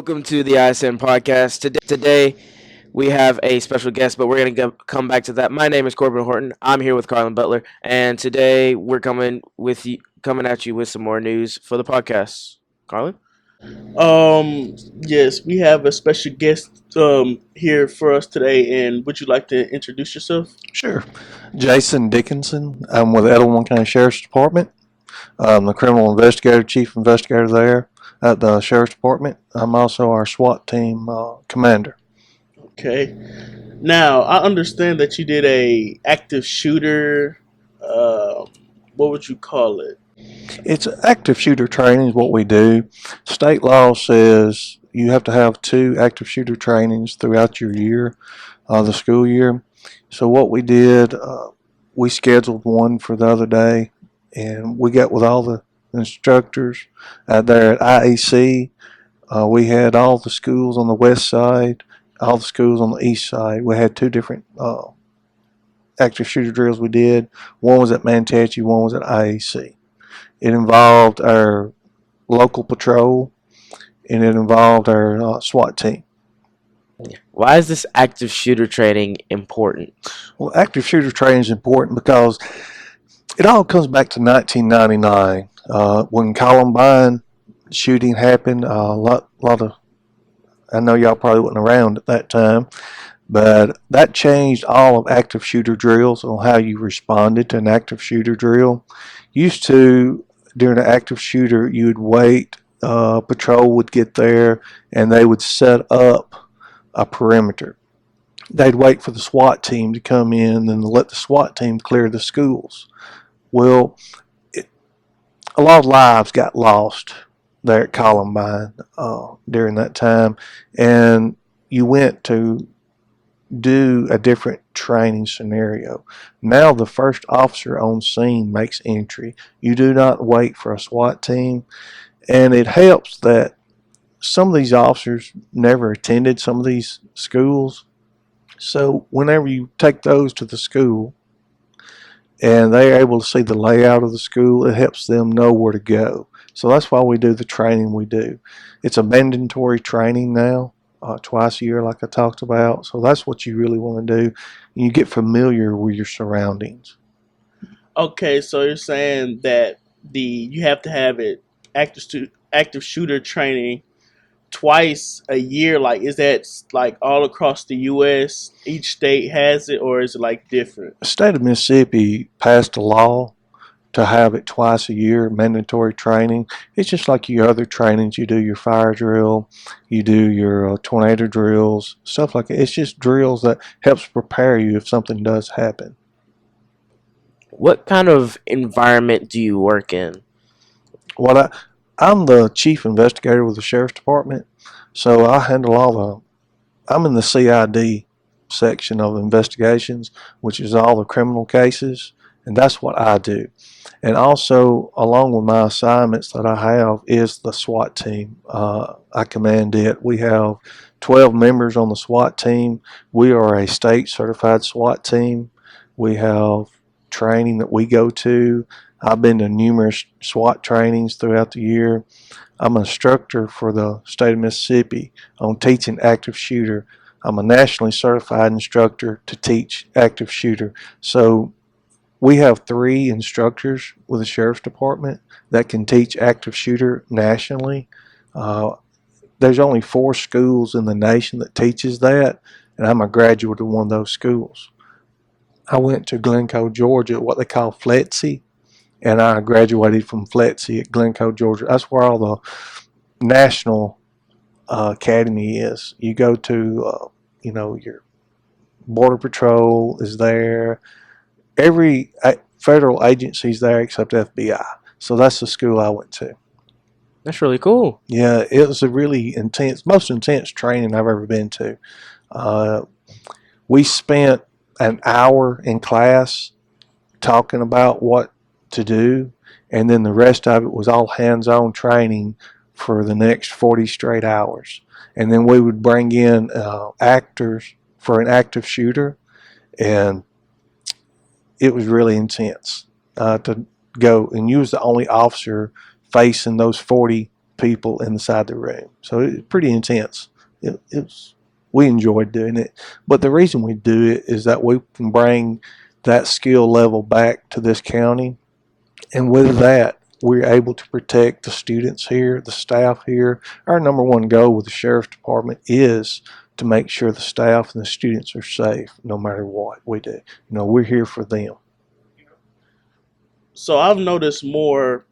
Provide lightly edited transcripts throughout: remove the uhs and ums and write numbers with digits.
welcome to the Isn Podcast. Today we have a special guest, but we're going to come back to that. My name is Corbin Horton. I'm here with Carlin Butler, and today we're coming at you with some more news for the podcast. Carlin? Yes, we have a special guest here for us today, and would you like to introduce yourself? Sure. Jason Dickinson. I'm with Etowama County Sheriff's Department. I'm the criminal investigator, chief investigator there at the Sheriff's Department. I'm also our SWAT team commander. Okay. Now, I understand that you did a active shooter. What would you call it? It's active shooter training is what we do. State law says you have to have 2 active shooter trainings throughout your year, the school year. So what we did, we scheduled one for the other day, and we got with all the instructors there at IEC. We had all the schools on the west side, all the schools on the east side. We had 2 different active shooter drills we did. One was at Manteche, one was at IEC. It involved our local patrol, and it involved our SWAT team. Why is this active shooter training important? Well, active shooter training is important because it all comes back to 1999 when Columbine shooting happened. A lot of, I know y'all probably wasn't around at that time, but that changed all of active shooter drills on how you responded to an active shooter drill. Used to, during an active shooter, you would wait, patrol would get there, and they would set up a perimeter. They'd wait for the SWAT team to come in and let the SWAT team clear the schools. Well, a lot of lives got lost there at Columbine during that time, and you went to do a different training scenario. Now the first officer on scene makes entry. You do not wait for a SWAT team, and it helps that some of these officers never attended some of these schools. So whenever you take those to the school and they are able to see the layout of the school, it helps them know where to go. So that's why we do the training we do. It's a mandatory training now, twice a year like I talked about. So that's what you really want to do. You get familiar with your surroundings. Okay, so you're saying that you have to have it active shooter training twice a year. Like, is that like all across the U.S.? Each state has it, or is it like different? The state of Mississippi passed a law to have it twice a year, mandatory training. It's just like your other trainings. You do your fire drill, you do your tornado drills, stuff like that. It's just drills that helps prepare you if something does happen. What kind of environment do you work in? Well, I'm the chief investigator with the Sheriff's Department, so I handle I'm in the CID section of investigations, which is all the criminal cases, and that's what I do. And also, along with my assignments that I have, is the SWAT team. I command it. We have 12 members on the SWAT team. We are a state certified SWAT team. We have training that we go to. I've been to numerous SWAT trainings throughout the year. I'm an instructor for the state of Mississippi on teaching active shooter. I'm a nationally certified instructor to teach active shooter. So we have 3 instructors with the Sheriff's Department that can teach active shooter nationally. There's only 4 schools in the nation that teaches that, and I'm a graduate of one of those schools. I went to Glencoe, Georgia, what they call FLETC, and I graduated from FLETC at Glencoe, Georgia. That's where all the national academy is. You go to, your Border Patrol is there. Every federal agency is there except FBI. So that's the school I went to. That's really cool. Yeah, it was a really most intense training I've ever been to. We spent an hour in class talking about what to do, and then the rest of it was all hands-on training for the next 40 straight hours. And then we would bring in actors for an active shooter, and it was really intense to go. And you was the only officer facing those 40 people inside the room. So it's pretty intense. We enjoyed doing it. But the reason we do it is that we can bring that skill level back to this county. And with that, we're able to protect the students here, the staff here. Our number one goal with the Sheriff's Department is to make sure the staff and the students are safe no matter what we do. We're here for them. So I've noticed more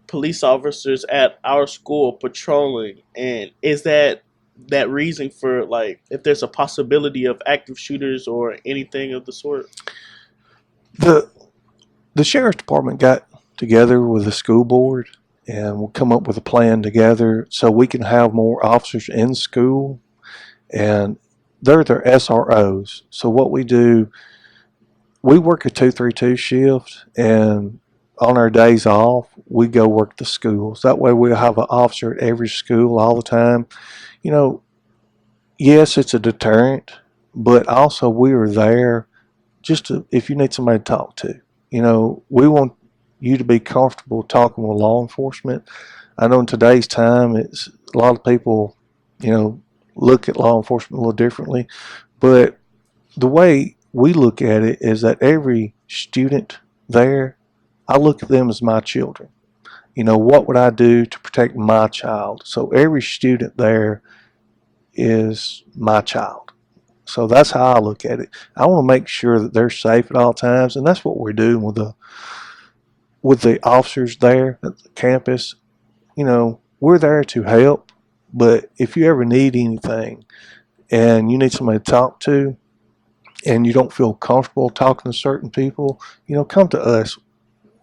police officers at our school patrolling, and is that reason for, like, if there's a possibility of active shooters or anything of the sort? The Sheriff's Department got together with the school board and we'll come up with a plan together so we can have more officers in school, and they're their SROs. So what we do, we work a 2-3-2 shift, and on our days off, we go work the schools. That way we'll have an officer at every school all the time. Yes, it's a deterrent, but also we are there just if you need somebody to talk to. We want you to be comfortable talking with law enforcement. I know in today's time, it's a lot of people, look at law enforcement a little differently, but the way we look at it is that every student there, I look at them as my children. What would I do to protect my child? So every student there is my child. So that's how I look at it. I want to make sure that they're safe at all times, and that's what we're doing with the officers there at the campus. We're there to help, but if you ever need anything and you need somebody to talk to and you don't feel comfortable talking to certain people, come to us.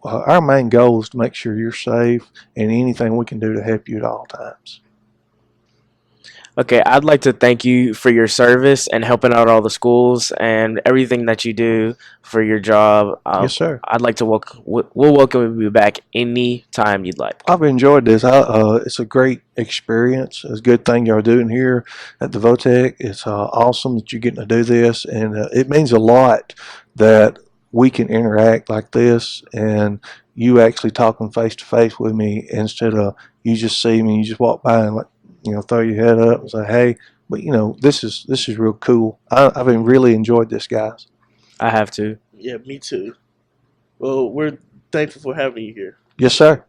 Our main goal is to make sure you're safe, and anything we can do to help you at all times. Okay, I'd like to thank you for your service and helping out all the schools and everything that you do for your job. Yes, sir. I'd like to we'll welcome you back any time you'd like. I've enjoyed this. It's a great experience. It's a good thing y'all doing here at the VOTEC. It's awesome that you're getting to do this, and it means a lot that we can interact like this and you actually talking face to face with me instead of you just see me, you just walk by and throw your head up and say, hey. But this is real cool. I've really enjoyed this, guys. I have to. Yeah, me too. Well, we're thankful for having you here. Yes, sir.